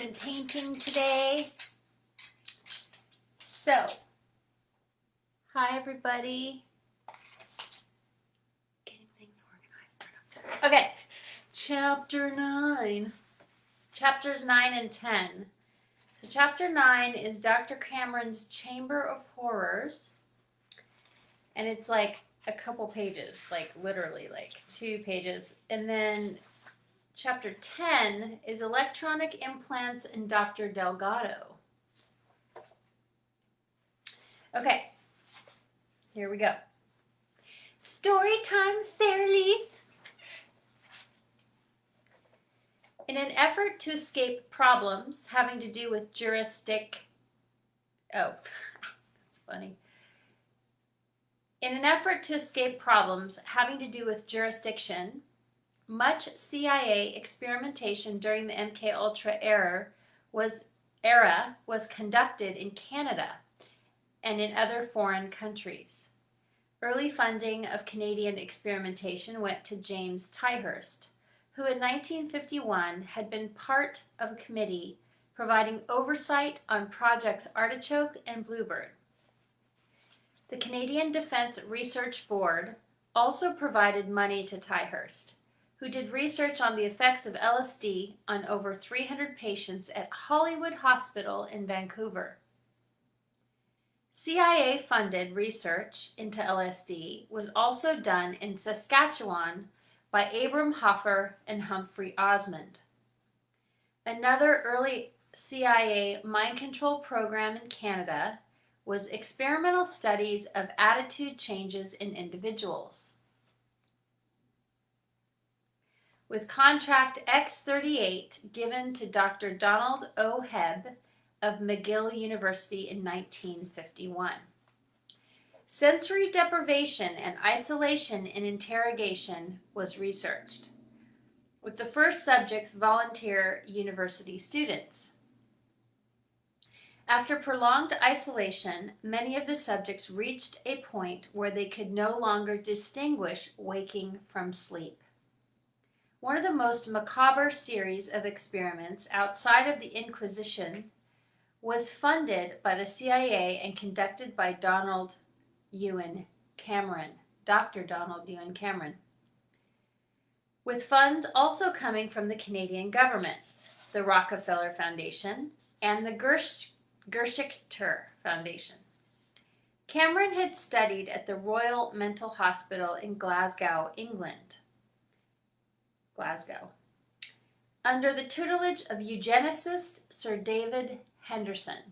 been painting today. So, hi everybody. Getting things organized. Okay, chapter 9. Chapters 9 and 10. So chapter 9 is Dr. Cameron's Chamber of Horrors. And it's like a couple pages, like literally like 2 pages. And then chapter 10 is Electronic Implants in Dr. Delgado. Okay, here we go. Storytime, Saralise. In an effort to escape problems having to do with that's funny. In an effort to escape problems having to do with jurisdiction, much CIA experimentation during the MKUltra era was conducted in Canada and in other foreign countries. Early funding of Canadian experimentation went to James Ticehurst, who in 1951 had been part of a committee providing oversight on projects Artichoke and Bluebird. The Canadian Defence Research Board also provided money to Ticehurst, who did research on the effects of LSD on over 300 patients at Hollywood Hospital in Vancouver. CIA-funded research into LSD was also done in Saskatchewan by Abram Hoffer and Humphrey Osmond. Another early CIA mind control program in Canada was experimental studies of attitude changes in individuals. With contract X-38 given to Dr. Donald O. Hebb of McGill University in 1951. Sensory deprivation and isolation in interrogation was researched, with the first subjects volunteer university students. After prolonged isolation, many of the subjects reached a point where they could no longer distinguish waking from sleep. One of the most macabre series of experiments outside of the Inquisition was funded by the CIA and conducted by Dr. Donald Ewan Cameron, with funds also coming from the Canadian government, the Rockefeller Foundation, and the Gerschichter Foundation. Cameron had studied at the Royal Mental Hospital in Glasgow, England. Under the tutelage of eugenicist Sir David Henderson.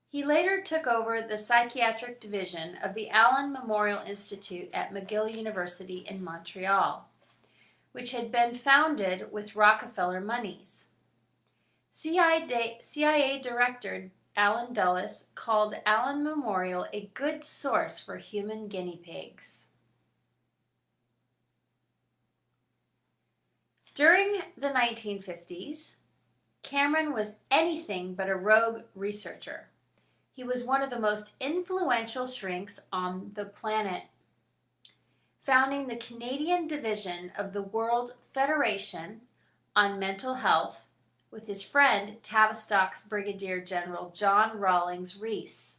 He later took over the psychiatric division of the Allen Memorial Institute at McGill University in Montreal, which had been founded with Rockefeller monies. CIA Director Allen Dulles called Allen Memorial a good source for human guinea pigs. During the 1950s, Cameron was anything but a rogue researcher. He was one of the most influential shrinks on the planet, founding the Canadian division of the World Federation on Mental Health with his friend Tavistock's Brigadier General John Rawlings Rees.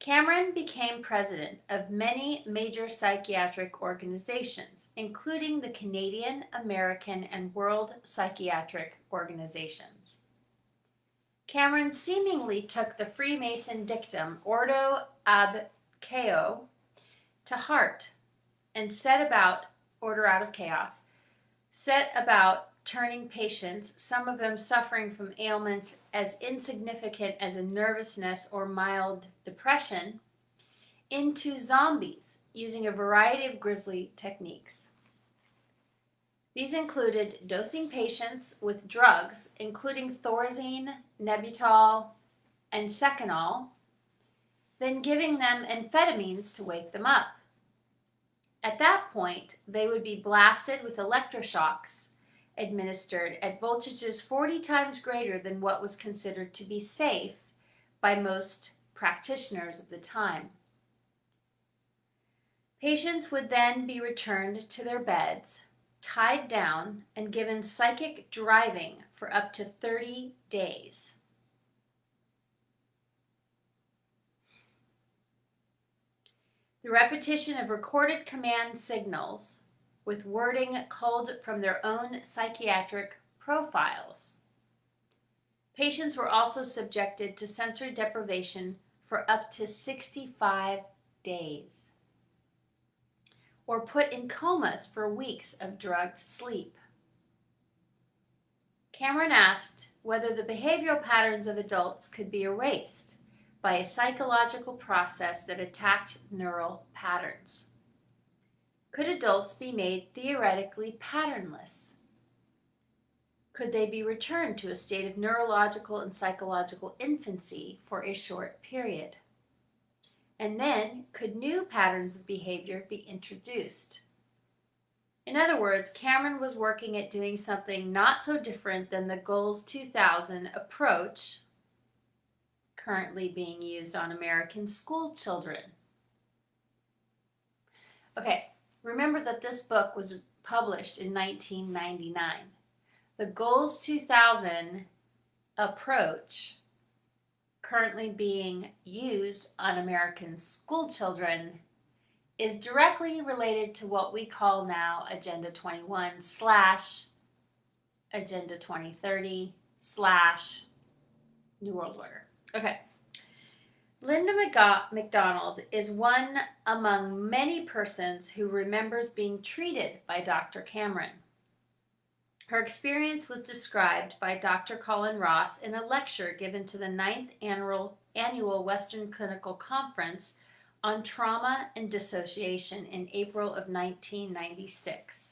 Cameron became president of many major psychiatric organizations, including the Canadian, American, and World Psychiatric Organizations. Cameron seemingly took the Freemason dictum Ordo ab Chaos to heart and set about turning patients, some of them suffering from ailments as insignificant as a nervousness or mild depression, into zombies using a variety of grisly techniques. These included dosing patients with drugs, including Thorazine, Nembutal, and Seconal, then giving them amphetamines to wake them up. At that point, they would be blasted with electroshocks administered at voltages 40 times greater than what was considered to be safe by most practitioners of the time. Patients would then be returned to their beds, tied down, and given psychic driving for up to 30 days. The repetition of recorded command signals with wording culled from their own psychiatric profiles. Patients were also subjected to sensory deprivation for up to 65 days, or put in comas for weeks of drugged sleep. Cameron asked whether the behavioral patterns of adults could be erased by a psychological process that attacked neural patterns. Could adults be made theoretically patternless? Could they be returned to a state of neurological and psychological infancy for a short period? And then, could new patterns of behavior be introduced? In other words, Cameron was working at doing something not so different than the Goals 2000 approach currently being used on American school children. Okay, remember that this book was published in 1999. The Goals 2000 approach currently being used on American school children is directly related to what we call now Agenda 21 / Agenda 2030 / New World Order. Okay. Linda McDonald is one among many persons who remembers being treated by Dr. Cameron. Her experience was described by Dr. Colin Ross in a lecture given to the 9th Annual Western Clinical Conference on Trauma and Dissociation in April of 1996.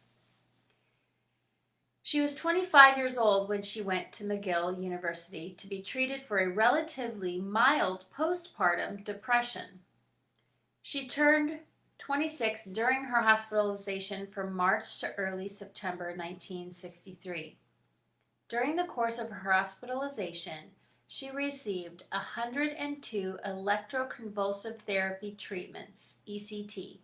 She was 25 years old when she went to McGill University to be treated for a relatively mild postpartum depression. She turned 26 during her hospitalization from March to early September 1963. During the course of her hospitalization, she received 102 electroconvulsive therapy treatments, ECT,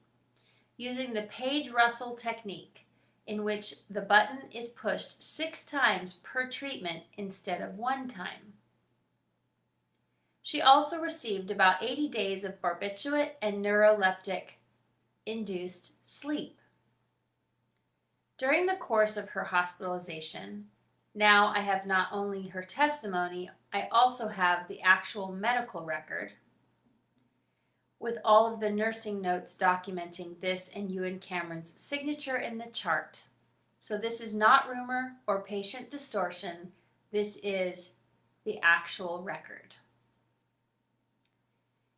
using the Page-Russell technique, in which the button is pushed 6 times per treatment instead of 1 time. She also received about 80 days of barbiturate and neuroleptic-induced sleep. During the course of her hospitalization, now I have not only her testimony, I also have the actual medical record with all of the nursing notes documenting this and Ewan Cameron's signature in the chart. So this is not rumor or patient distortion. This is the actual record.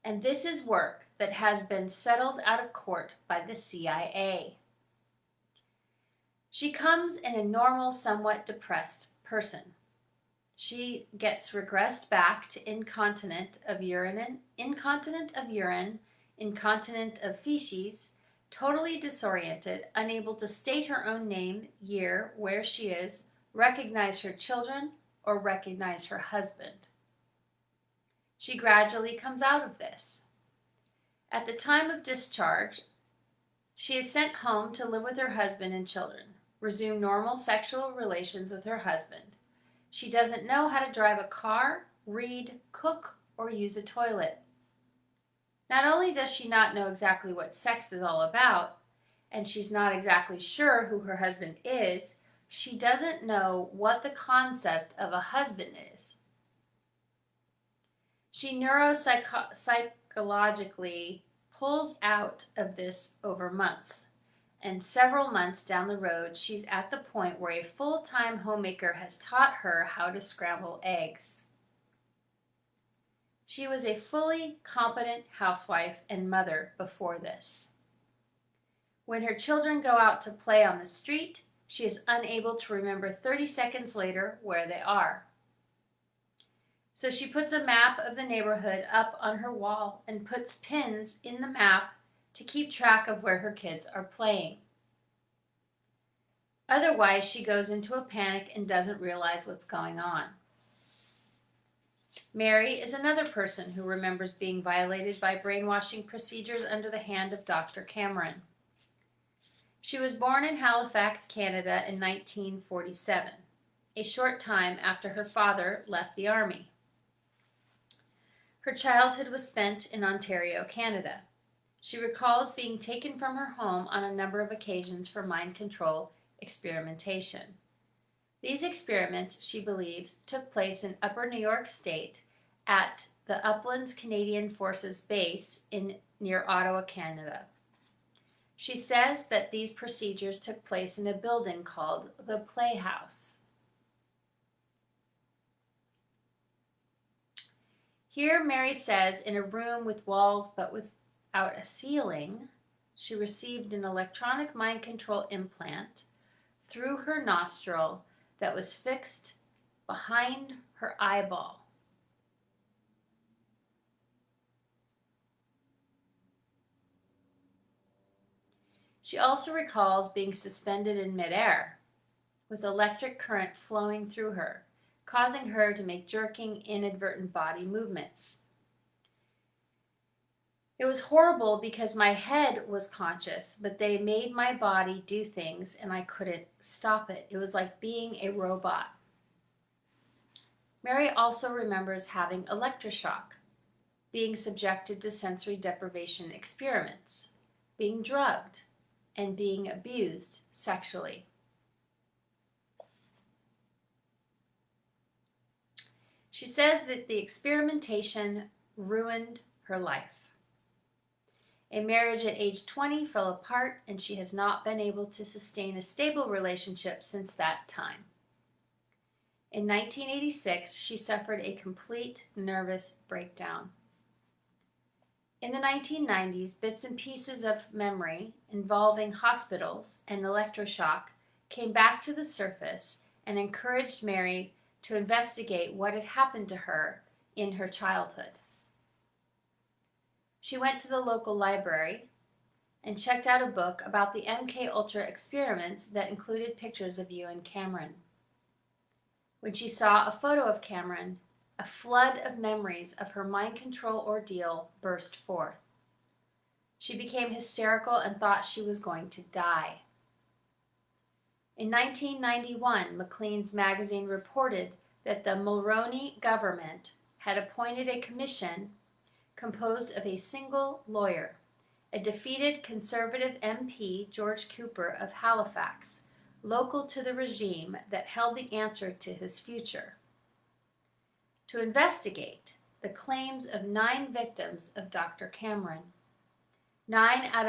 And this is work that has been settled out of court by the CIA. She comes in a normal, somewhat depressed person. She gets regressed back to incontinent of urine, incontinent of feces, totally disoriented, unable to state her own name, year, where she is, recognize her children, or recognize her husband. She gradually comes out of this. At the time of discharge, she is sent home to live with her husband and children, resume normal sexual relations with her husband. She doesn't know how to drive a car, read, cook, or use a toilet. Not only does she not know exactly what sex is all about, and she's not exactly sure who her husband is, she doesn't know what the concept of a husband is. She neuropsychologically pulls out of this over months. And several months down the road, she's at the point where a full-time homemaker has taught her how to scramble eggs. She was a fully competent housewife and mother before this. When her children go out to play on the street, she is unable to remember 30 seconds later where they are. So she puts a map of the neighborhood up on her wall and puts pins in the map to keep track of where her kids are playing. Otherwise, she goes into a panic and doesn't realize what's going on. Mary is another person who remembers being violated by brainwashing procedures under the hand of Dr. Cameron. She was born in Halifax, Canada in 1947, a short time after her father left the army. Her childhood was spent in Ontario, Canada. She recalls being taken from her home on a number of occasions for mind control experimentation. These experiments, she believes, took place in Upper New York State at the Uplands Canadian Forces Base near Ottawa, Canada. She says that these procedures took place in a building called the Playhouse. Here, Mary says, in a room with walls but without a ceiling, she received an electronic mind control implant through her nostril that was fixed behind her eyeball. She also recalls being suspended in midair with electric current flowing through her, causing her to make jerking, inadvertent body movements. It was horrible because my head was conscious, but they made my body do things and I couldn't stop it. It was like being a robot. Mary also remembers having electroshock, being subjected to sensory deprivation experiments, being drugged, and being abused sexually. She says that the experimentation ruined her life. A marriage at age 20 fell apart, and she has not been able to sustain a stable relationship since that time. In 1986, she suffered a complete nervous breakdown. In the 1990s, bits and pieces of memory involving hospitals and electroshock came back to the surface and encouraged Mary to investigate what had happened to her in her childhood. She went to the local library and checked out a book about the MK Ultra experiments that included pictures of you and Cameron. When she saw a photo of Cameron, a flood of memories of her mind control ordeal burst forth. She became hysterical and thought she was going to die. In 1991, Maclean's magazine reported that the Mulroney government had appointed a commission composed of a single lawyer, a defeated Conservative MP, George Cooper of Halifax, local to the regime that held the answer to his future, to investigate the claims of 9 victims of Dr. Cameron, 9 out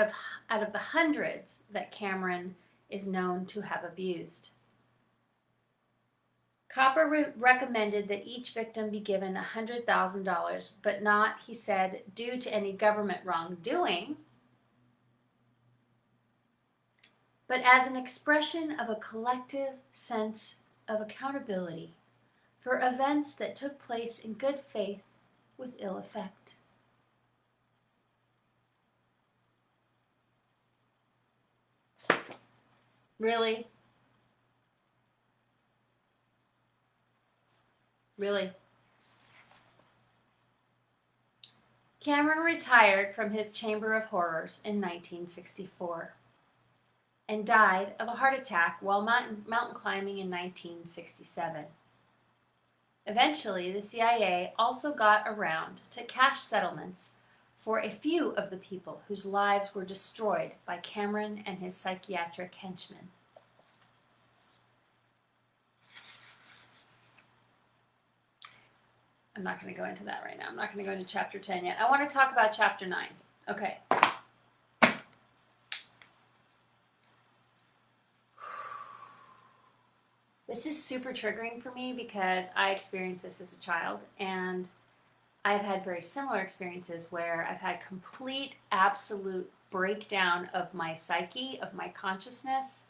of the hundreds that Cameron is known to have abused. Cooper recommended that each victim be given $100,000, but not, he said, due to any government wrongdoing, but as an expression of a collective sense of accountability for events that took place in good faith with ill effect. Really? Really? Cameron retired from his Chamber of Horrors in 1964 and died of a heart attack while mountain climbing in 1967. Eventually, the CIA also got around to cash settlements for a few of the people whose lives were destroyed by Cameron and his psychiatric henchmen. I'm not going to go into that right now. I'm not going to go into chapter 10 yet. I want to talk about chapter 9. Okay. This is super triggering for me because I experienced this as a child, and I've had very similar experiences where I've had complete, absolute breakdown of my psyche, of my consciousness,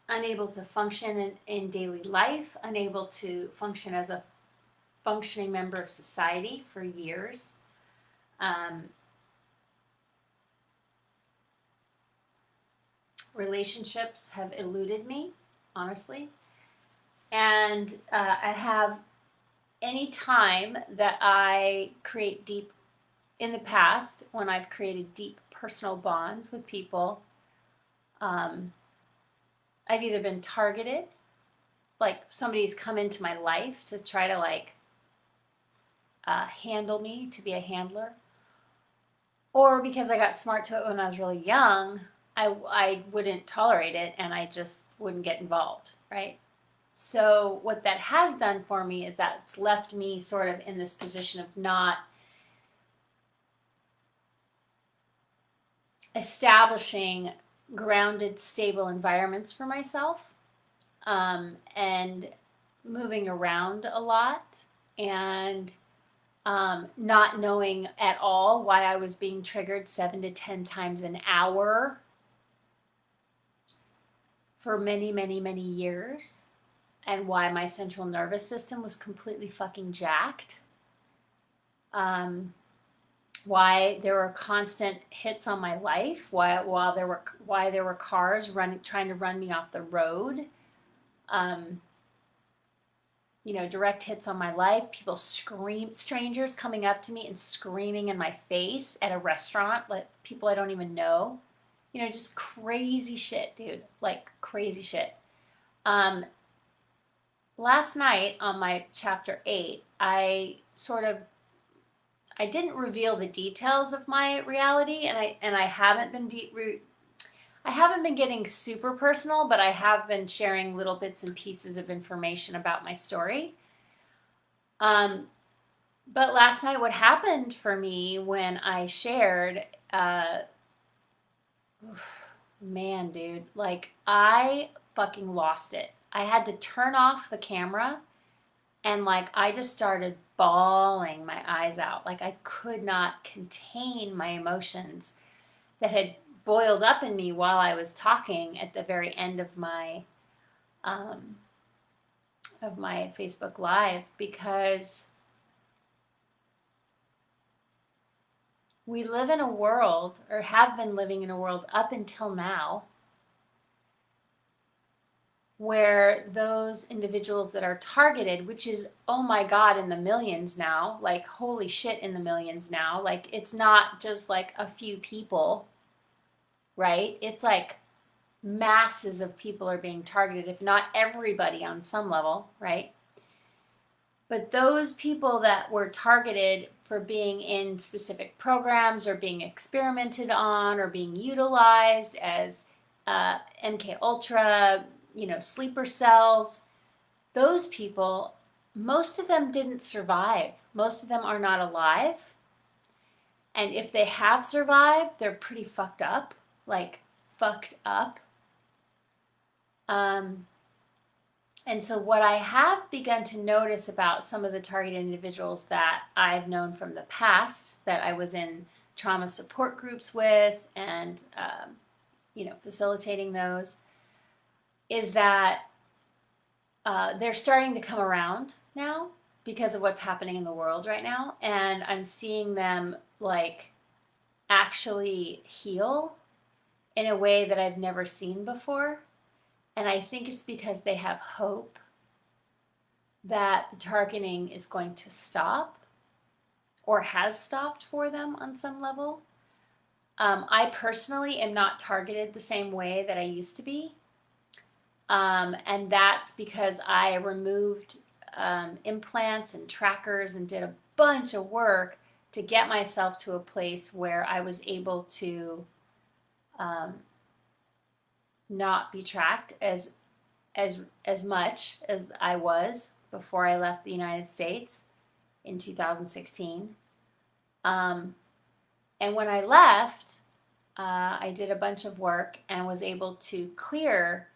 unable to function in daily life, unable to function as a functioning member of society for years. Relationships have eluded me, honestly. And I have, any time that I create in the past, when I've created deep personal bonds with people, I've either been targeted, like somebody's come into my life to try to like handle me, to be a handler, or because I got smart to it when I was really young, I wouldn't tolerate it and I just wouldn't get involved, right? So what that has done for me is that it's left me sort of in this position of not establishing grounded, stable environments for myself, and moving around a lot, and not knowing at all why I was being triggered 7 to 10 times an hour for many, many, many years, and why my central nervous system was completely fucking jacked. Why there were constant hits on my life, why there were cars trying to run me off the road, direct hits on my life, strangers coming up to me and screaming in my face at a restaurant, like people I don't even know, just crazy shit, dude, like crazy shit. Last night on my chapter 8, I didn't reveal the details of my reality, and I haven't been getting super personal, but I have been sharing little bits and pieces of information about my story. But last night, what happened for me when I shared, man, dude, like I fucking lost it. I had to turn off the camera, and like I just started bawling my eyes out. Like I could not contain my emotions that had boiled up in me while I was talking at the very end of my Facebook Live, because we live in a world, or have been living in a world up until now, where those individuals that are targeted, which is, oh my God, in the millions now, like holy shit, in the millions now, like it's not just like a few people, right? It's like masses of people are being targeted, if not everybody on some level, right? But those people that were targeted for being in specific programs or being experimented on or being utilized as MK Ultra, sleeper cells, those people, most of them didn't survive. Most of them are not alive. And if they have survived, they're pretty fucked up, like fucked up. And so what I have begun to notice about some of the targeted individuals that I've known from the past, that I was in trauma support groups with and, facilitating those, is that they're starting to come around now because of what's happening in the world right now. And I'm seeing them like actually heal in a way that I've never seen before. And I think it's because they have hope that the targeting is going to stop, or has stopped for them on some level. I personally am not targeted the same way that I used to be. And that's because I removed implants and trackers and did a bunch of work to get myself to a place where I was able to not be tracked as much as I was before I left the United States in 2016. And when I left, I did a bunch of work and was able to clear.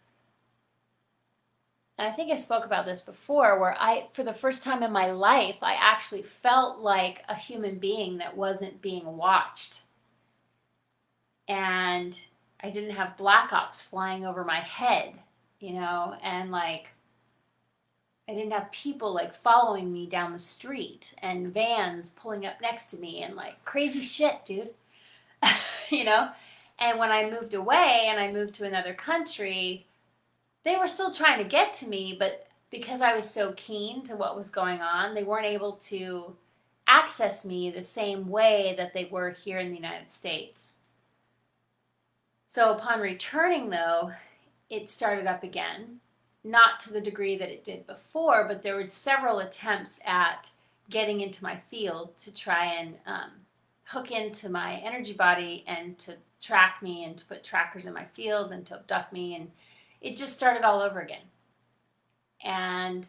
And I think I spoke about this before, where for the first time in my life, I actually felt like a human being that wasn't being watched. And I didn't have black ops flying over my head, and like I didn't have people like following me down the street and vans pulling up next to me and like crazy shit, dude. And when I moved away and I moved to another country, they were still trying to get to me, but because I was so keen to what was going on, they weren't able to access me the same way that they were here in the United States. So upon returning, though, it started up again, not to the degree that it did before, but there were several attempts at getting into my field to try and hook into my energy body and to track me and to put trackers in my field and to abduct me. And it just started all over again. And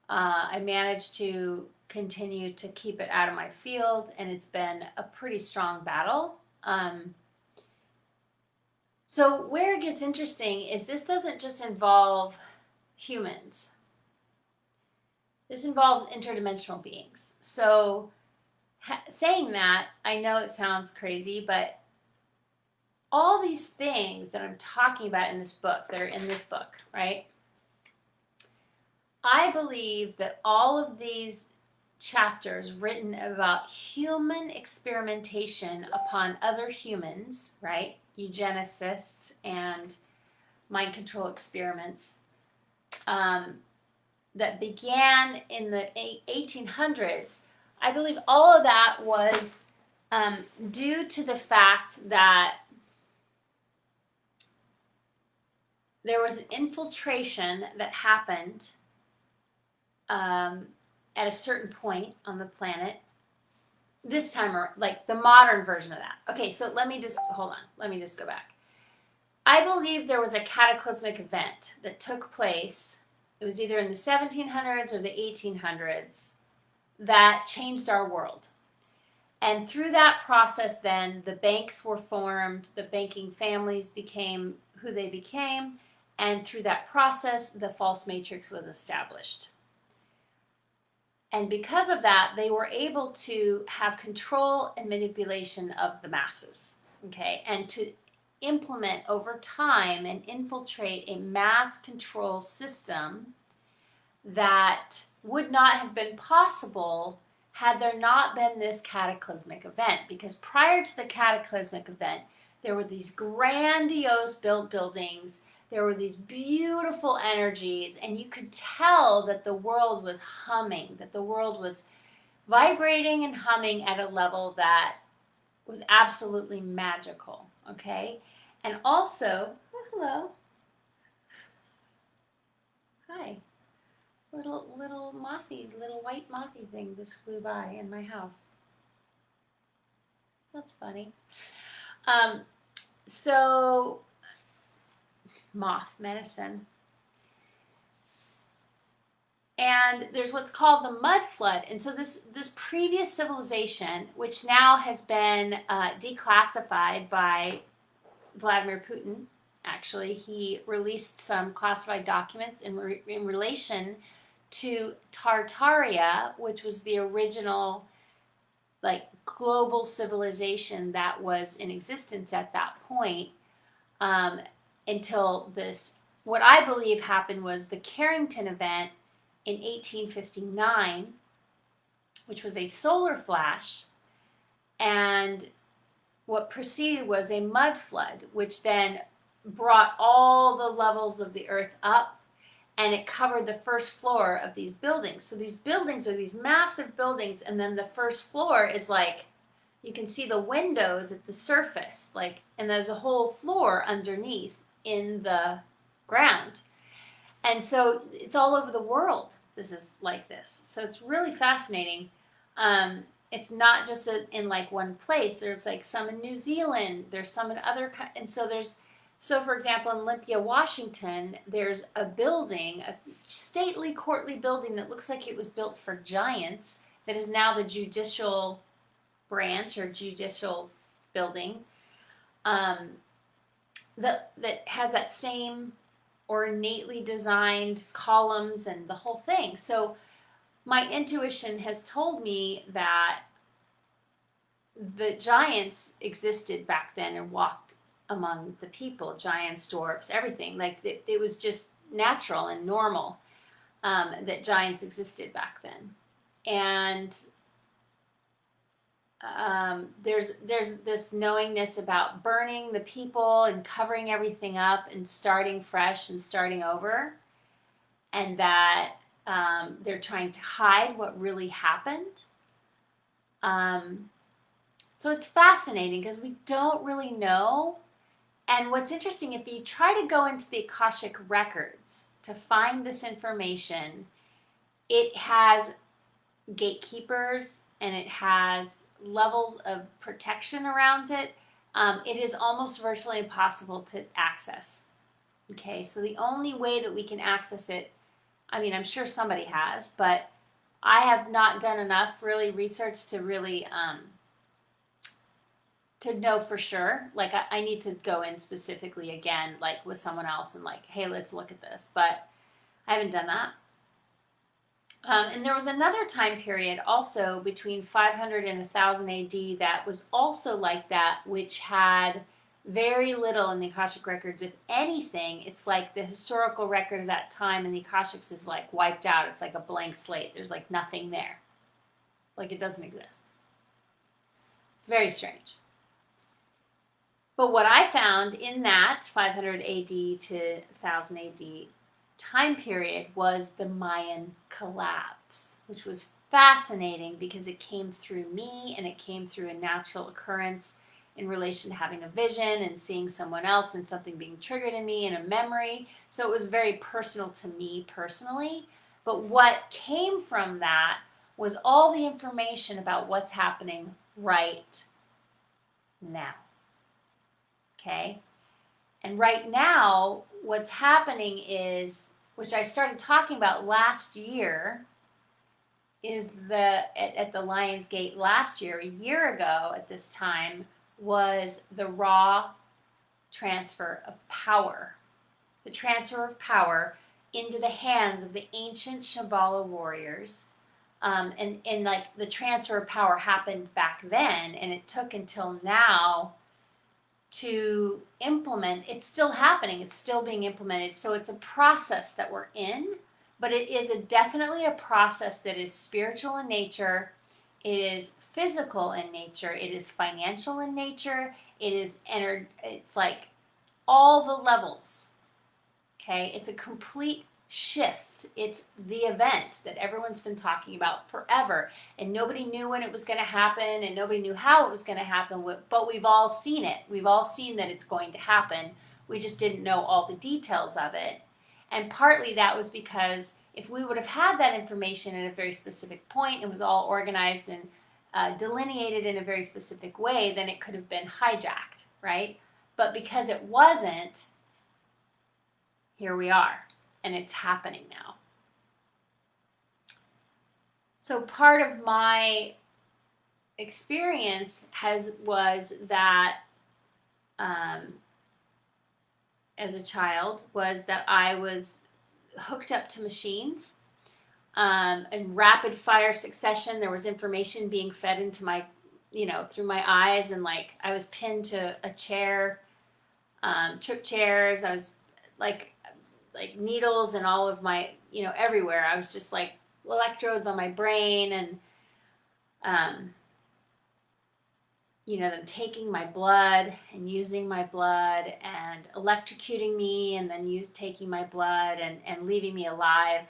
I managed to continue to keep it out of my field, and it's been a pretty strong battle. So where it gets interesting is this doesn't just involve humans. This involves interdimensional beings. So saying that, I know it sounds crazy, but all these things that I'm talking about in this book, that are in this book, right? I believe that all of these chapters written about human experimentation upon other humans, right? Eugenicists and mind control experiments that began in the 1800s, I believe all of that was due to the fact that there was an infiltration that happened at a certain point on the planet. This time, or like the modern version of that. Okay, so let me just hold on. Let me just go back. I believe there was a cataclysmic event that took place. It was either in the 1700s or the 1800s that changed our world. And through that process, then the banks were formed, the banking families became who they became, and through that process, the false matrix was established. And because of that, they were able to have control and manipulation of the masses, okay, and to implement over time and infiltrate a mass control system that would not have been possible had there not been this cataclysmic event. Because prior to the cataclysmic event, there were these grandiose built buildings, there were these beautiful energies, and you could tell that the world was humming, that the world was vibrating and humming at a level that was absolutely magical, okay? And also, oh, hello. Hi. Little white mothy thing just flew by in my house. That's funny. So, moth medicine. And there's what's called the mud flood. And so this previous civilization, which now has been declassified by Vladimir Putin, actually, he released some classified documents in relation to Tartaria, which was the original like global civilization that was in existence at that point, until this, what I believe happened was the Carrington event in 1859, which was a solar flash, and what preceded was a mud flood, which then brought all the levels of the earth up, and it covered the first floor of these buildings. So these buildings are these massive buildings, and then the first floor is like, you can see the windows at the surface, like, and there's a whole floor underneath in the ground. And so it's all over the world. This is like this. So it's really fascinating. It's not just in like one place. There's like some in New Zealand. There's some in other, and so there's, so for example, in Olympia, Washington, there's a building, a stately, courtly building that looks like it was built for giants, that is now the judicial branch or judicial building, that has that same ornately designed columns and the whole thing. So my intuition has told me that the giants existed back then and walked among the people, giants, dwarfs, everything. Like it was just natural and normal that giants existed back then. And there's this knowingness about burning the people and covering everything up and starting fresh and starting over, and that they're trying to hide what really happened. So it's fascinating because we don't really know And what's interesting, if you try to go into the Akashic records to find this information, it has gatekeepers and it has levels of protection around it. It is almost virtually impossible to access. Okay, so the only way that we can access it, I mean, I'm sure somebody has, but I have not done enough really research to really to know for sure. Like I need to go in specifically again, like with someone else and like, hey, let's look at this. But I haven't done that. And there was another time period also between 500 and 1000 AD that was also like that, which had very little in the Akashic records. If anything, it's like the historical record of that time, and the Akashics is like wiped out. It's like a blank slate. There's like nothing there. Like it doesn't exist. It's very strange. But what I found in that 500 AD to 1000 AD time period was the Mayan collapse, which was fascinating because it came through me and it came through a natural occurrence in relation to having a vision and seeing someone else and something being triggered in me and a memory. So it was very personal to me personally. But what came from that was all the information about what's happening right now. Okay? And right now, what's happening is, which I started talking about last year, is at the Lion's Gate last year, a year ago at this time, was the raw transfer of power. The transfer of power into the hands of the ancient Shambhala warriors. And like the transfer of power happened back then, and it took until now to implement. It's still happening. It's still being implemented. So it's a process that we're in, but it is definitely a process that is spiritual in nature. It is physical in nature. It is financial in nature. It is it's like all the levels. Okay? It's a complete shift. It's the event that everyone's been talking about forever, and nobody knew when it was going to happen, and nobody knew how it was going to happen, but we've all seen it. We've all seen that it's going to happen. We just didn't know all the details of it. And partly that was because if we would have had that information at a very specific point, it was all organized and delineated in a very specific way, then it could have been hijacked, right? But because it wasn't, here we are. And it's happening now. So part of my experience was that as a child was that I was hooked up to machines in rapid fire succession. There was information being fed into my, through my eyes, and like I was pinned to a chair, trip chairs. I was like needles and all of my, everywhere. I was just like electrodes on my brain, and them taking my blood and using my blood and electrocuting me, and then taking my blood and leaving me alive.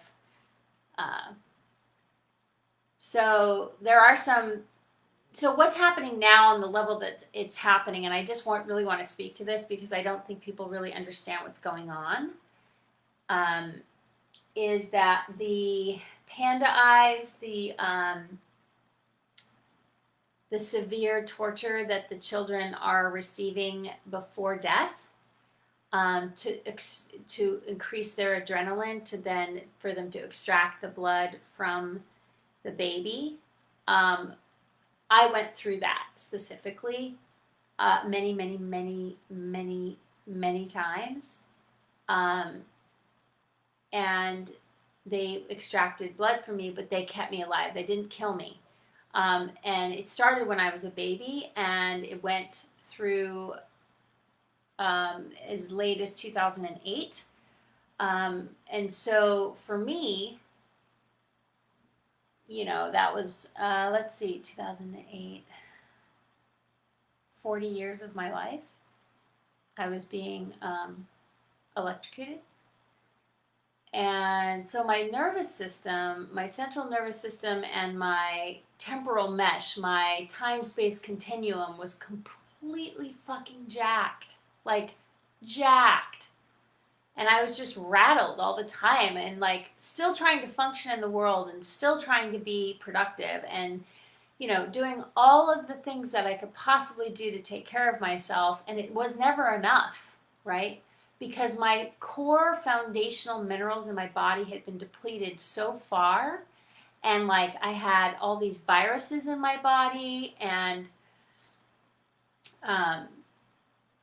So there are so what's happening now on the level that it's happening, and I just really want to speak to this because I don't think people really understand what's going on, is that the panda eyes, the severe torture that the children are receiving before death, to increase their adrenaline, for them to extract the blood from the baby. I went through that specifically many, many, many, many, many times. And they extracted blood from me, but they kept me alive. They didn't kill me. And it started when I was a baby, and it went through as late as 2008. And so for me, that was, 2008, 40 years of my life, I was being electrocuted. And so my nervous system, my central nervous system, and my temporal mesh, my time-space continuum was completely fucking jacked. Like jacked. And I was just rattled all the time and like still trying to function in the world and still trying to be productive and, you know, doing all of the things that I could possibly do to take care of myself. And it was never enough, right? Because my core foundational minerals in my body had been depleted so far. And like I had all these viruses in my body. And um,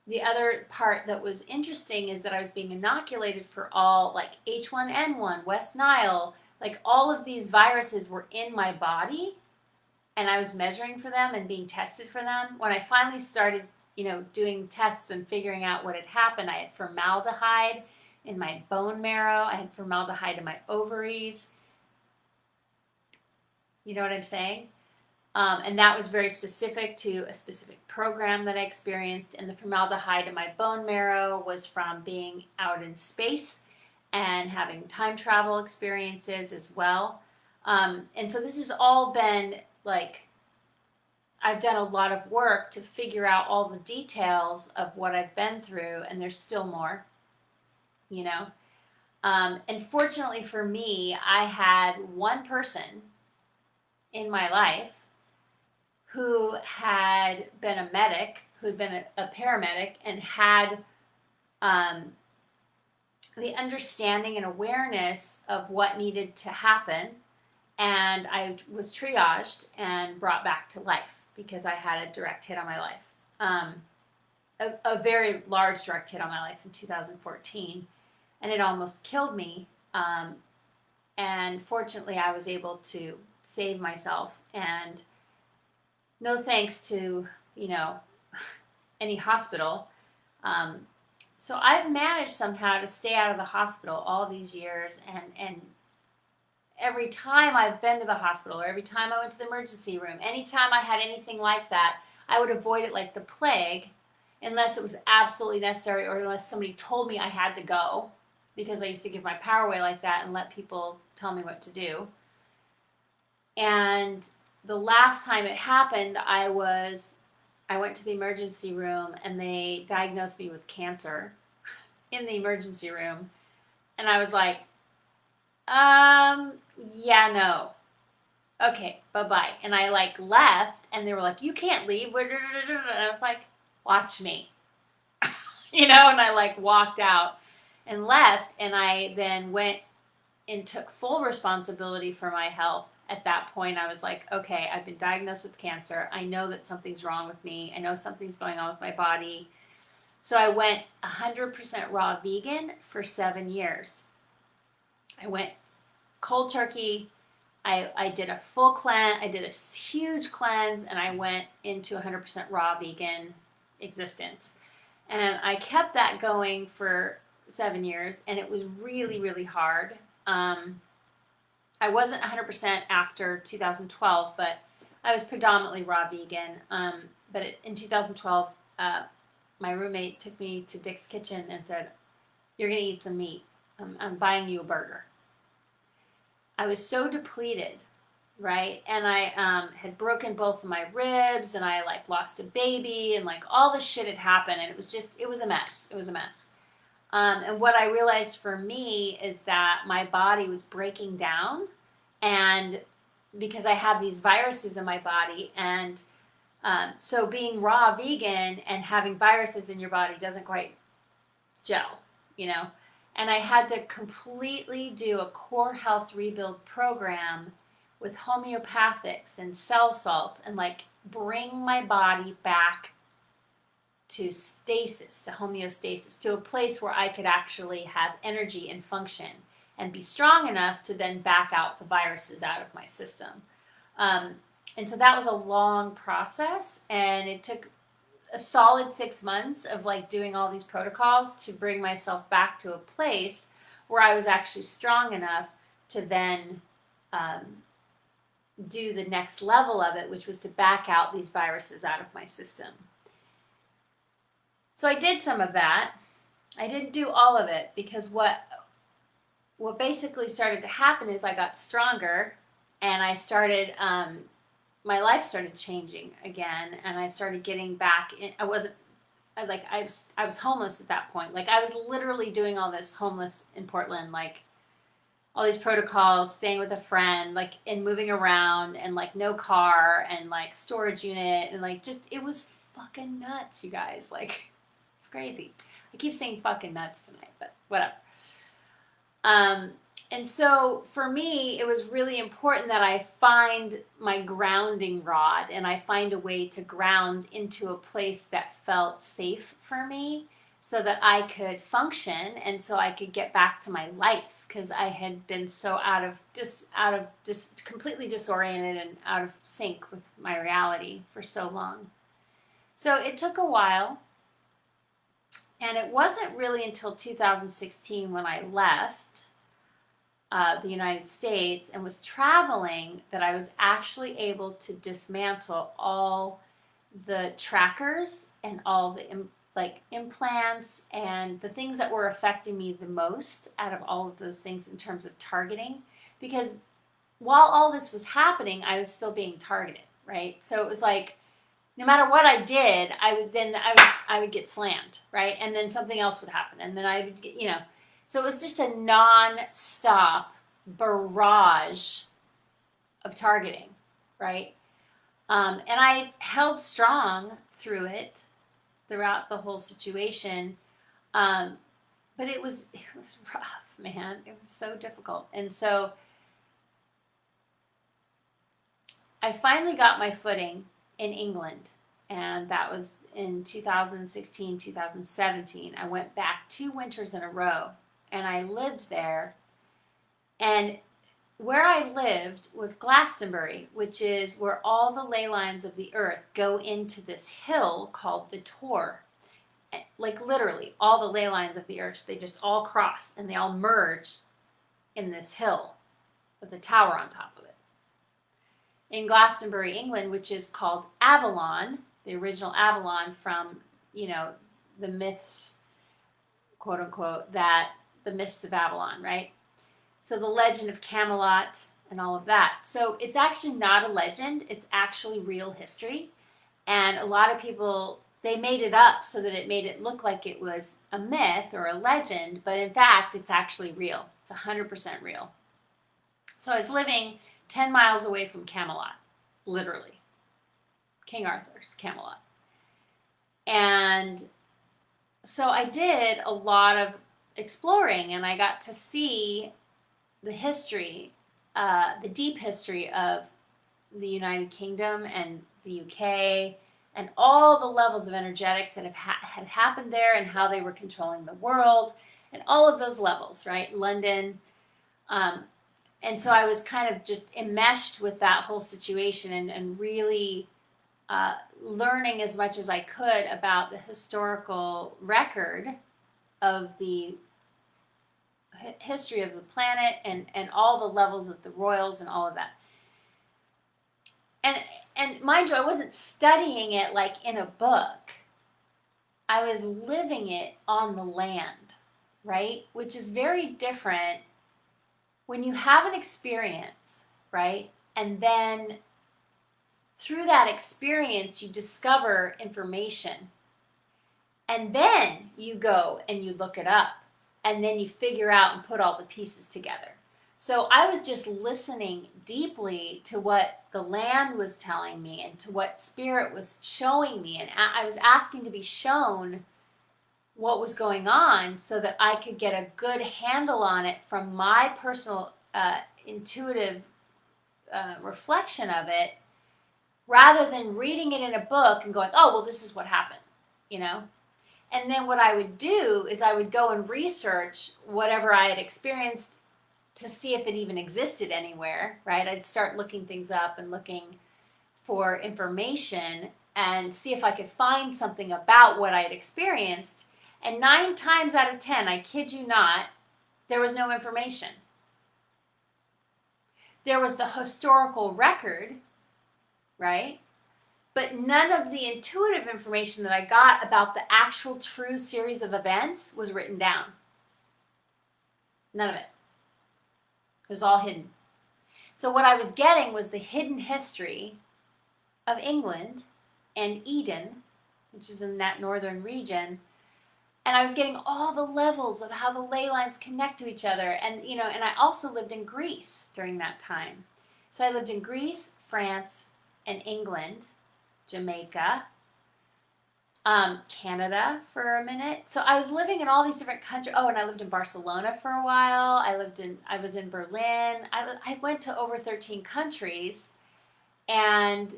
the other part that was interesting is that I was being inoculated for all like H1N1, West Nile, like all of these viruses were in my body, and I was measuring for them and being tested for them. When I finally started, you know, doing tests and figuring out what had happened, I had formaldehyde in my bone marrow. I had formaldehyde in my ovaries. You know what I'm saying? And that was very specific to a specific program that I experienced. And the formaldehyde in my bone marrow was from being out in space and having time travel experiences as well. And so this has all been like, I've done a lot of work to figure out all the details of what I've been through, and there's still more, you know. And fortunately for me, I had one person in my life who had been a medic, who had been a paramedic, and had the understanding and awareness of what needed to happen. And I was triaged and brought back to life because I had a direct hit on my life. A very large direct hit on my life in 2014. And it almost killed me. And fortunately, I was able to save myself. And no thanks to, you know, any hospital. So I've managed somehow to stay out of the hospital all these years, and every time I've been to the hospital or every time I went to the emergency room, anytime I had anything like that, I would avoid it like the plague unless it was absolutely necessary or unless somebody told me I had to go, because I used to give my power away like that and let people tell me what to do. And the last time it happened, I went to the emergency room and they diagnosed me with cancer in the emergency room. And I was like, yeah, no. Okay, bye-bye. And I like left and they were like, you can't leave. And I was like, watch me. You know, and I like walked out and left, and I then went and took full responsibility for my health. At that point, I was like, okay, I've been diagnosed with cancer. I know that something's wrong with me. I know something's going on with my body. So I went 100% raw vegan for 7 years. I went cold turkey. I did a full cleanse. I did a huge cleanse, and I went into 100% raw vegan existence. And I kept that going for 7 years, and it was really, really hard. I wasn't 100% after 2012, but I was predominantly raw vegan. But in 2012, my roommate took me to Dick's Kitchen and said, you're going to eat some meat. I'm buying you a burger. I was so depleted, right? And I had broken both of my ribs, and I like lost a baby, and like all this shit had happened, and it was a mess. It was a mess. And what I realized for me is that my body was breaking down, and because I had these viruses in my body, and so being raw vegan and having viruses in your body doesn't quite gel, you know. And I had to completely do a core health rebuild program with homeopathics and cell salts and like bring my body back to stasis, to homeostasis, to a place where I could actually have energy and function and be strong enough to then back out the viruses out of my system. And so that was a long process, and it took a solid 6 months of like doing all these protocols to bring myself back to a place where I was actually strong enough to then do the next level of it, which was to back out these viruses out of my system. So I did some of that. I didn't do all of it, because what basically started to happen is I got stronger, and I started my life started changing again, and I started getting back in. I was homeless at that point. Like, I was literally doing all this homeless in Portland, like all these protocols, staying with a friend, like, and moving around, and like no car, and like storage unit, and like just, it was fucking nuts, you guys. Like, it's crazy. I keep saying fucking nuts tonight, but whatever. Um, and so for me, it was really important that I find my grounding rod, and I find a way to ground into a place that felt safe for me, so that I could function and so I could get back to my life, because I had been so just completely disoriented and out of sync with my reality for so long. So it took a while, and it wasn't really until 2016 when I left the United States and was traveling that I was actually able to dismantle all the trackers and all the implants and the things that were affecting me the most out of all of those things in terms of targeting. Because while all this was happening, I was still being targeted, right? So it was like, no matter what I did, I would get slammed, right? And then something else would happen, and then I would get, so it was just a non-stop barrage of targeting, right? And I held strong through it, throughout the whole situation, but it was rough, man. It was so difficult, and so I finally got my footing in England, and that was in 2016, 2017. I went back 2 winters in a row, and I lived there. And where I lived was Glastonbury, which is where all the ley lines of the earth go into this hill called the Tor. Like, literally, all the ley lines of the earth, they just all cross, and they all merge in this hill with a tower on top of it. In Glastonbury, England, which is called Avalon, the original Avalon from, the myths, quote unquote, that the myths of Avalon, right? So the legend of Camelot and all of that. So it's actually not a legend. It's actually real history. And a lot of people, they made it up so that it made it look like it was a myth or a legend. But in fact, it's actually real. It's 100% real. So I was living 10 miles away from Camelot, literally. King Arthur's Camelot. And so I did a lot of exploring, and I got to see the history, the deep history of the United Kingdom and the UK, and all the levels of energetics that had happened there, and how they were controlling the world, and all of those levels, right? London. And so I was kind of just enmeshed with that whole situation, and really learning as much as I could about the historical record of the history of the planet, and all the levels of the royals and all of that. And mind you, I wasn't studying it like in a book. I was living it on the land, right? Which is very different when you have an experience, right? And then through that experience, you discover information. And then you go and you look it up. And then you figure out and put all the pieces together. So I was just listening deeply to what the land was telling me, and to what spirit was showing me. And I was asking to be shown what was going on, so that I could get a good handle on it from my personal intuitive reflection of it, rather than reading it in a book and going, oh, well, this is what happened, And then what I would do is I would go and research whatever I had experienced to see if it even existed anywhere, right? I'd start looking things up and looking for information, and see if I could find something about what I had experienced. And 9 times out of 10, I kid you not, there was no information. There was the historical record, right? But none of the intuitive information that I got about the actual true series of events was written down. None of it. It was all hidden. So what I was getting was the hidden history of England and Eden which is in that northern region. And I was getting all the levels of how the ley lines connect to each other. And, and I also lived in Greece during that time. So I lived in Greece, France, and England, Jamaica, Canada for a minute. So I was living in all these different countries. Oh, and I lived in Barcelona for a while. I was in Berlin. I went to over 13 countries, and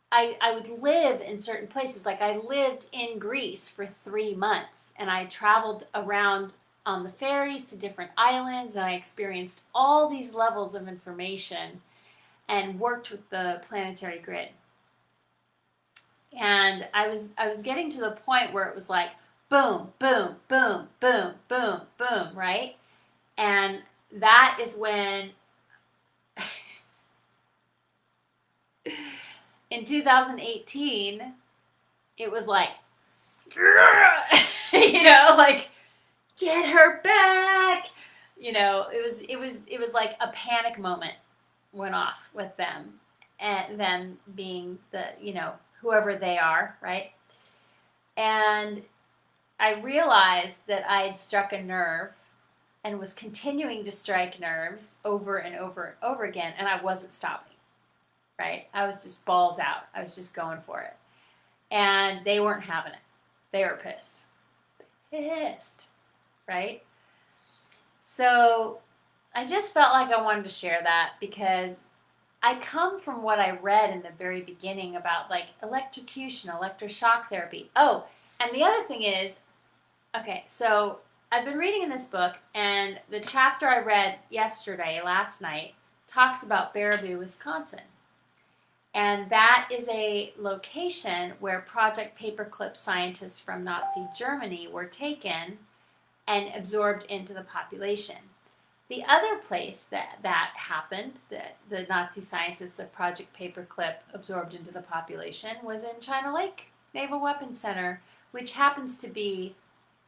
I would live in certain places. Like I lived in Greece for 3 months, and I traveled around on the ferries to different islands, and I experienced all these levels of information and worked with the planetary grid. And I was getting to the point where it was like boom, boom, boom, boom, boom, boom, right? And that is when in 2018 it was like like get her back. It was like a panic moment went off with them, and them being the whoever they are, right? And I realized that I had struck a nerve and was continuing to strike nerves over and over and over again, and I wasn't stopping, right? I was just balls out. I was just going for it. And they weren't having it. They were pissed. Pissed, right? So I just felt like I wanted to share that because I come from what I read in the very beginning about like electrocution, electroshock therapy. Oh, and the other thing is, okay, so I've been reading in this book, and the chapter I read last night, talks about Baraboo, Wisconsin. And that is a location where Project Paperclip scientists from Nazi Germany were taken and absorbed into the population. The other place that happened, the Nazi scientists of Project Paperclip absorbed into the population, was in China Lake Naval Weapons Center, which happens to be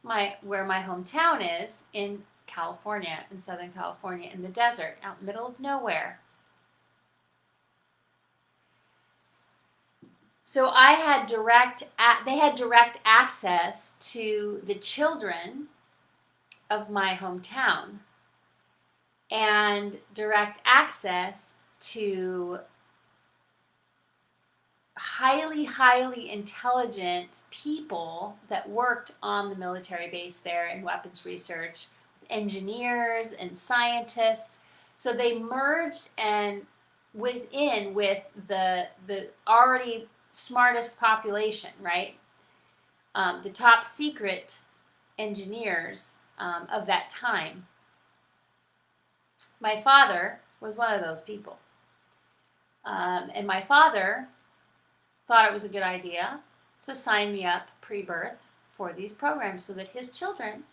where my hometown is in California, in Southern California, in the desert, out in the middle of nowhere. So they had direct access to the children of my hometown, and direct access to highly, highly intelligent people that worked on the military base there in weapons research, engineers and scientists. So they merged and with the already smartest population, right? The top secret engineers of that time. My father was one of those people. And my father thought it was a good idea to sign me up pre-birth for these programs so that his children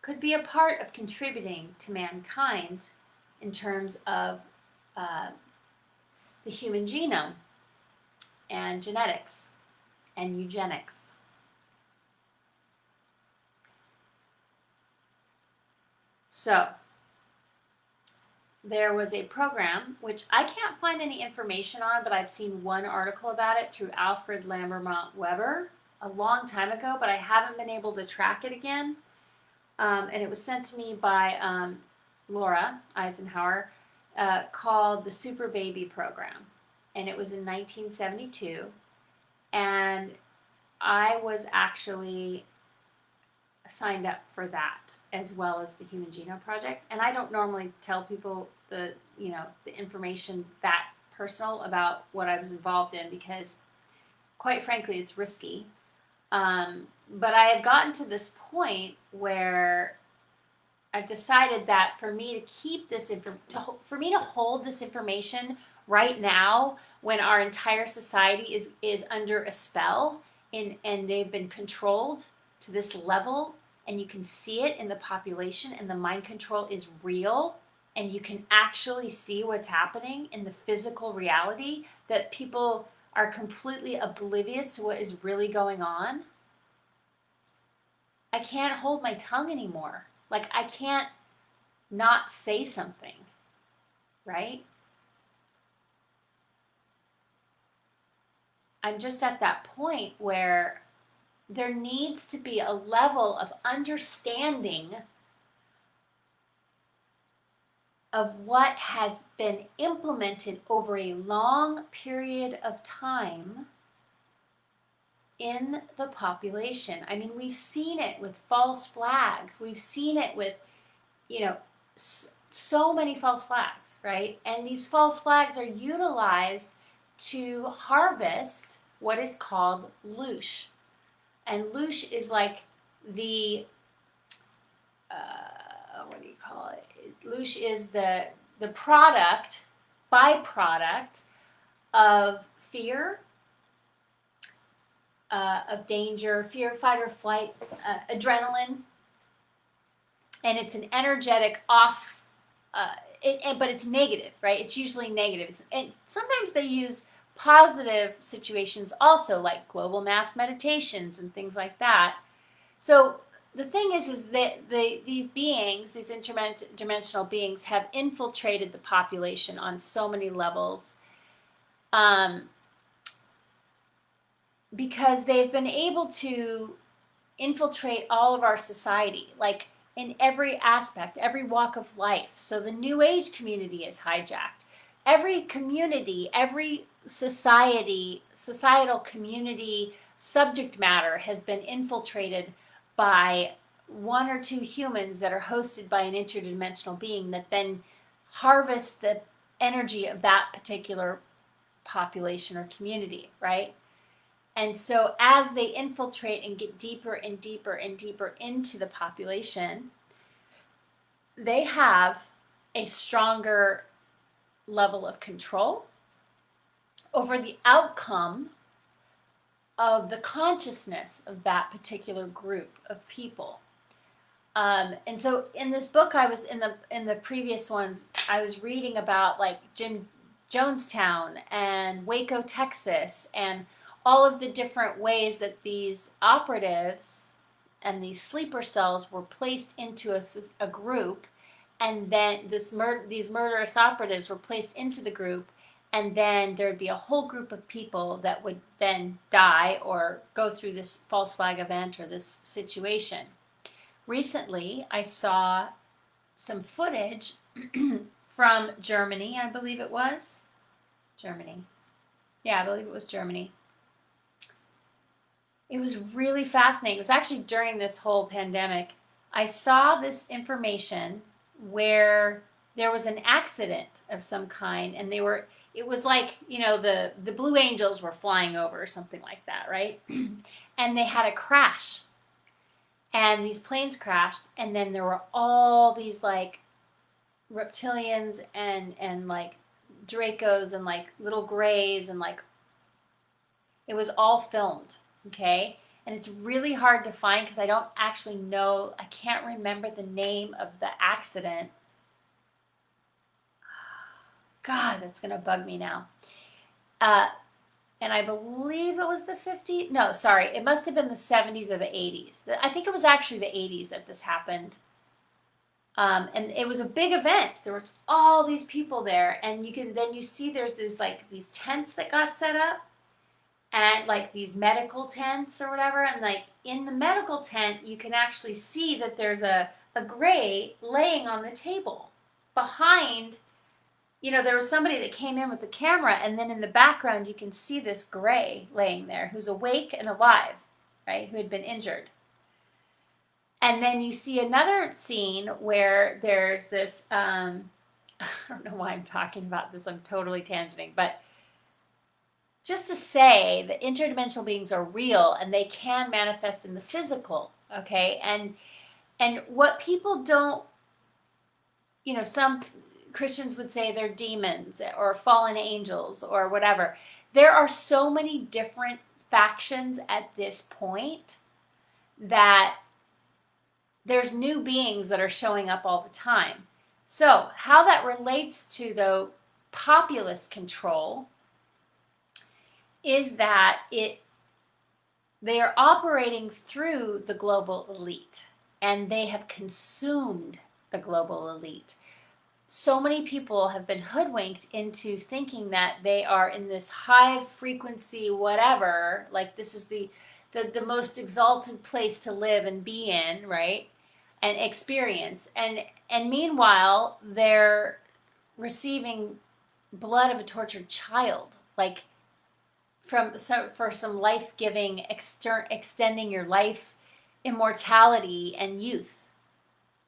could be a part of contributing to mankind in terms of the human genome and genetics and eugenics. So there was a program, which I can't find any information on, but I've seen one article about it through Alfred Lambermont Weber a long time ago, but I haven't been able to track it again. And it was sent to me by Laura Eisenhower, called the Super Baby Program. And it was in 1972. And I was actually signed up for that, as well as the Human Genome Project. And I don't normally tell people the information that personal about what I was involved in because, quite frankly, it's risky. But I have gotten to this point where I've decided that for me to keep this for me to hold this information right now, when our entire society is under a spell and they've been controlled to this level, and you can see it in the population, and the mind control is real, and you can actually see what's happening in the physical reality, that people are completely oblivious to what is really going on. I can't hold my tongue anymore. Like, I can't not say something, right? I'm just at that point where there needs to be a level of understanding of what has been implemented over a long period of time in the population. I mean, we've seen it with false flags. We've seen it with, so many false flags, right? And these false flags are utilized to harvest what is called loosh. And loosh is like the, what do you call it? Loosh is the byproduct of fear, of danger, fear, fight or flight, adrenaline, and it's an energetic off, but it's negative, right? It's usually negative. And sometimes they use positive situations also, like global mass meditations and things like that. So the thing is that these beings, these interdimensional beings, have infiltrated the population on so many levels. Because they've been able to infiltrate all of our society, like in every aspect, every walk of life. So the New Age community is hijacked. Every community, every societal community subject matter has been infiltrated by one or two humans that are hosted by an interdimensional being that then harvests the energy of that particular population or community, right? And so as they infiltrate and get deeper and deeper and deeper into the population, they have a stronger level of control over the outcome of the consciousness of that particular group of people. And so in this book, I was in the previous ones, I was reading about like Jonestown and Waco, Texas, and all of the different ways that these operatives and these sleeper cells were placed into a group, and then these murderous operatives were placed into the group, and then there would be a whole group of people that would then die or go through this false flag event or this situation. Recently, I saw some footage from Germany, I believe it was. Germany. Yeah, I believe it was Germany. It was really fascinating. It was actually during this whole pandemic. I saw this information where there was an accident of some kind, and it was like, the Blue Angels were flying over or something like that, right? And they had a crash. And these planes crashed, and then there were all these like reptilians and like Dracos and like little grays, and like it was all filmed. Okay, and it's really hard to find because I don't actually know, I can't remember the name of the accident. God, that's going to bug me now. And I believe it was the 50s. No, sorry, it must have been the 70s or the 80s. I think it was actually the 80s that this happened. And it was a big event. There was all these people there, and you see there's these tents that got set up, and like these medical tents or whatever, and like in the medical tent you can actually see that there's a gray laying on the table behind. There was somebody that came in with the camera, and then in the background you can see this gray laying there who's awake and alive, right, who had been injured. And then you see another scene where there's this I don't know why I'm talking about this, I'm totally tangenting, but just to say that interdimensional beings are real and they can manifest in the physical, okay? And what people don't, some Christians would say they're demons or fallen angels or whatever. There are so many different factions at this point that there's new beings that are showing up all the time. So how that relates to the populace control is that they are operating through the global elite, and they have consumed the global elite. so many people have been hoodwinked into thinking that they are in this high frequency whatever, like this is the most exalted place to live and be in, right? And experience. And meanwhile, they're receiving blood of a tortured child, like for some life-giving, extending your life, immortality, and youth,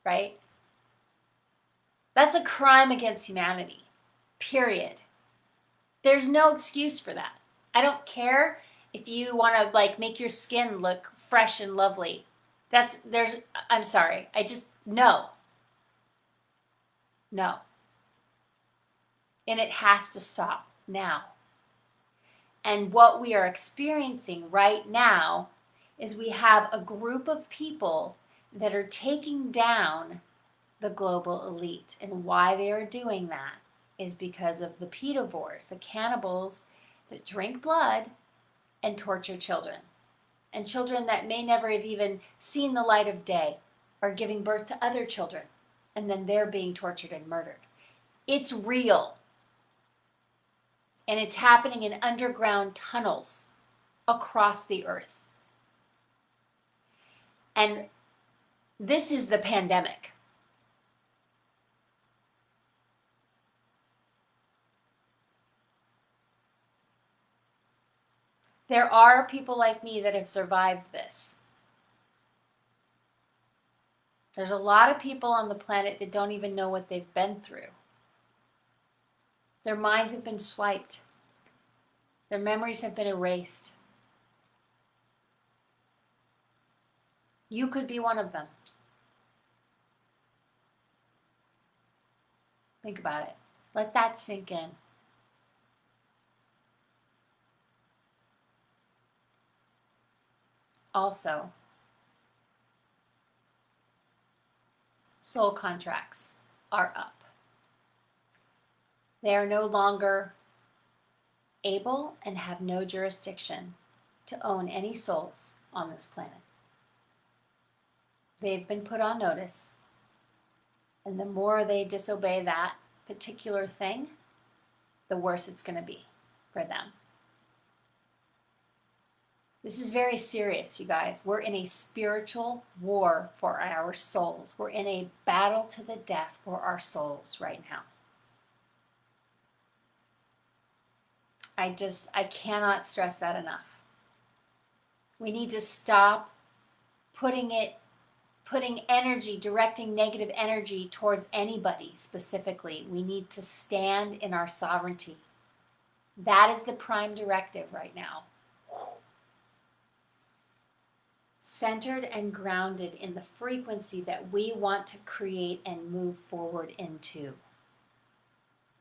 right? That's a crime against humanity, period. There's no excuse for that. I don't care if you want to like make your skin look fresh and lovely. I'm sorry. No. No. And it has to stop now. And what we are experiencing right now is we have a group of people that are taking down the global elite. And why they are doing that is because of the pedivores, the cannibals that drink blood and torture children. And children that may never have even seen the light of day are giving birth to other children. And then they're being tortured and murdered. It's real. And it's happening in underground tunnels across the earth. And this is the pandemic. There are people like me that have survived this. There's a lot of people on the planet that don't even know what they've been through. Their minds have been swiped. Their memories have been erased. You could be one of them. Think about it. Let that sink in. Also, soul contracts are up. They are no longer able and have no jurisdiction to own any souls on this planet. They've been put on notice, and the more they disobey that particular thing, the worse it's going to be for them. This is very serious, you guys. We're in a spiritual war for our souls. We're in a battle to the death for our souls right now. I cannot stress that enough. We need to stop putting energy, directing negative energy towards anybody specifically. We need to stand in our sovereignty. That is the prime directive right now. Centered and grounded in the frequency that we want to create and move forward into.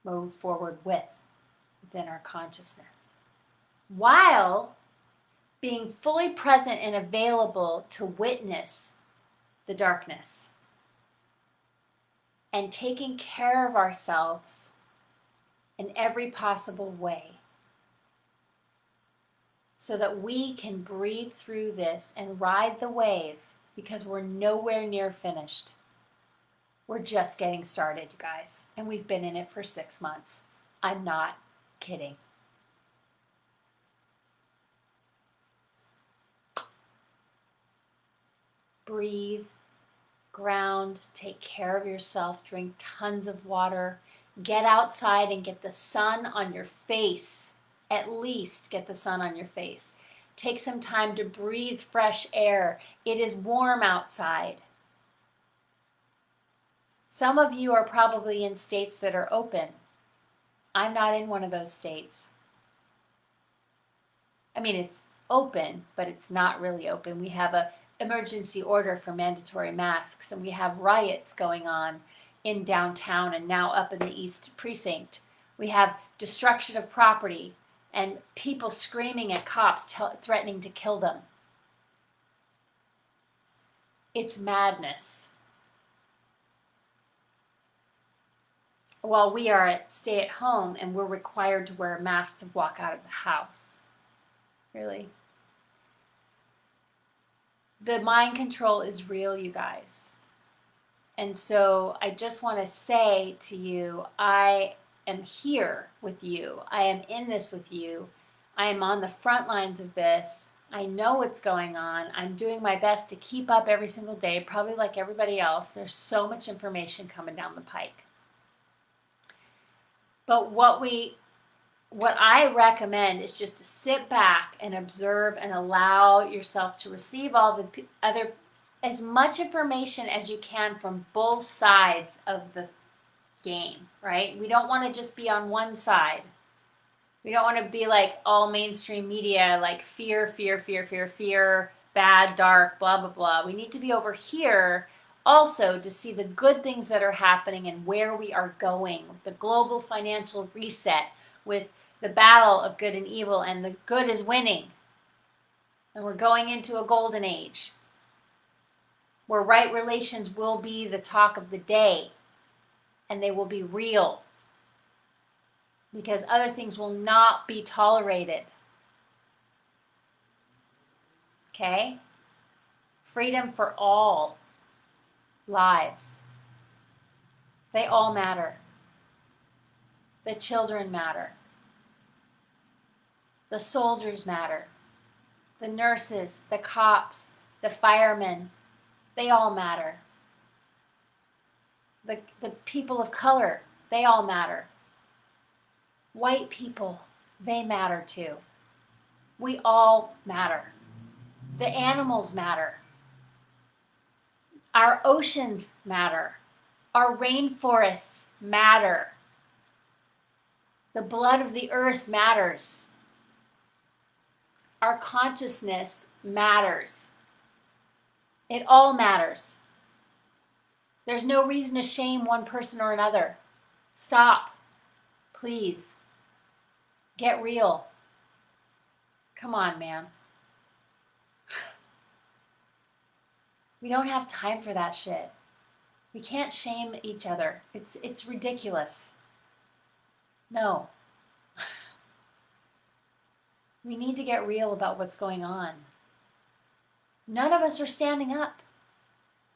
Move forward within our consciousness. While being fully present and available to witness the darkness. And taking care of ourselves in every possible way. So that we can breathe through this and ride the wave, because we're nowhere near finished. We're just getting started, you guys. And we've been in it for 6 months. I'm not kidding. Breathe, ground, take care of yourself, drink tons of water, get outside and get the sun on your face. At least get the sun on your face. Take some time to breathe fresh air. It is warm outside. Some of you are probably in states that are open. I'm not in one of those states. I mean, it's open, but it's not really open. We have an emergency order for mandatory masks, and we have riots going on in downtown and now up in the East Precinct. We have destruction of property. And people screaming at cops, threatening to kill them. It's madness. While we are at stay at home and we're required to wear a mask to walk out of the house. Really? The mind control is real, you guys. And so I just want to say to you, I am here with you. I am in this with you. I am on the front lines of this. I know what's going on. I'm doing my best to keep up every single day, probably like everybody else. There's so much information coming down the pike. But what I recommend is just to sit back and observe and allow yourself to receive all the other, as much information as you can from both sides of the game, right? We don't want to just be on one side. We don't want to be like all mainstream media, like fear, bad, dark, blah, blah, blah. We need to be over here also to see the good things that are happening and where we are going with the global financial reset, with the battle of good and evil, and the good is winning. And we're going into a golden age where right relations will be the talk of the day, and they will be real, because other things will not be tolerated. Okay? Freedom for all lives. They all matter. The children matter. The soldiers matter. The nurses, the cops, the firemen, they all matter. The people of color, they all matter. White people, they matter too. We all matter. The animals matter. Our oceans matter. Our rainforests matter. The blood of the earth matters. Our consciousness matters. It all matters. There's no reason to shame one person or another. Stop. Please. Get real. Come on, man. We don't have time for that shit. We can't shame each other. It's ridiculous. No. We need to get real about what's going on. None of us are standing up.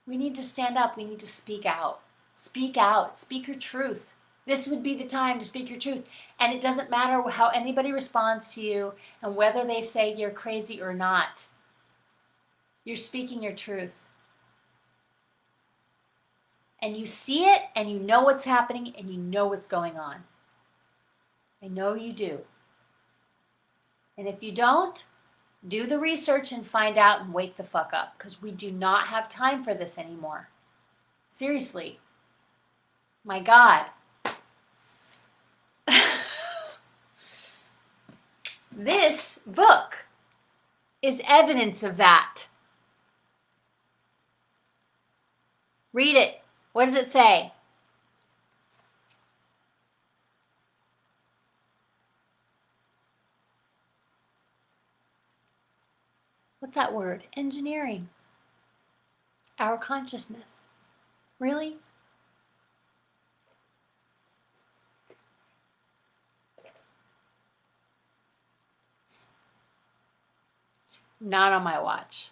We need to stand up. We need to speak out. Speak out. Speak your truth. This would be the time to speak your truth. And it doesn't matter how anybody responds to you and whether they say you're crazy or not. You're speaking your truth. And you see it, and you know what's happening, and you know what's going on. I know you do. And if you don't, do the research and find out and wake the fuck up, because we do not have time for this anymore. Seriously. My God. This book is evidence of that. Read it. What does it say? What's that word? Engineering. Our consciousness. Really? Not on my watch.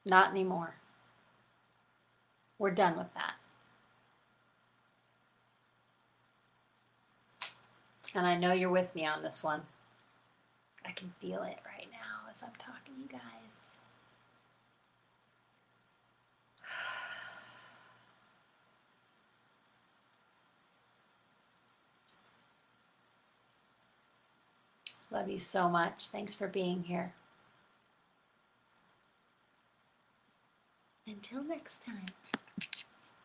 Not anymore. We're done with that. And I know you're with me on this one. I can feel it right now as I'm talking to you guys. Love you so much. Thanks for being here. Until next time.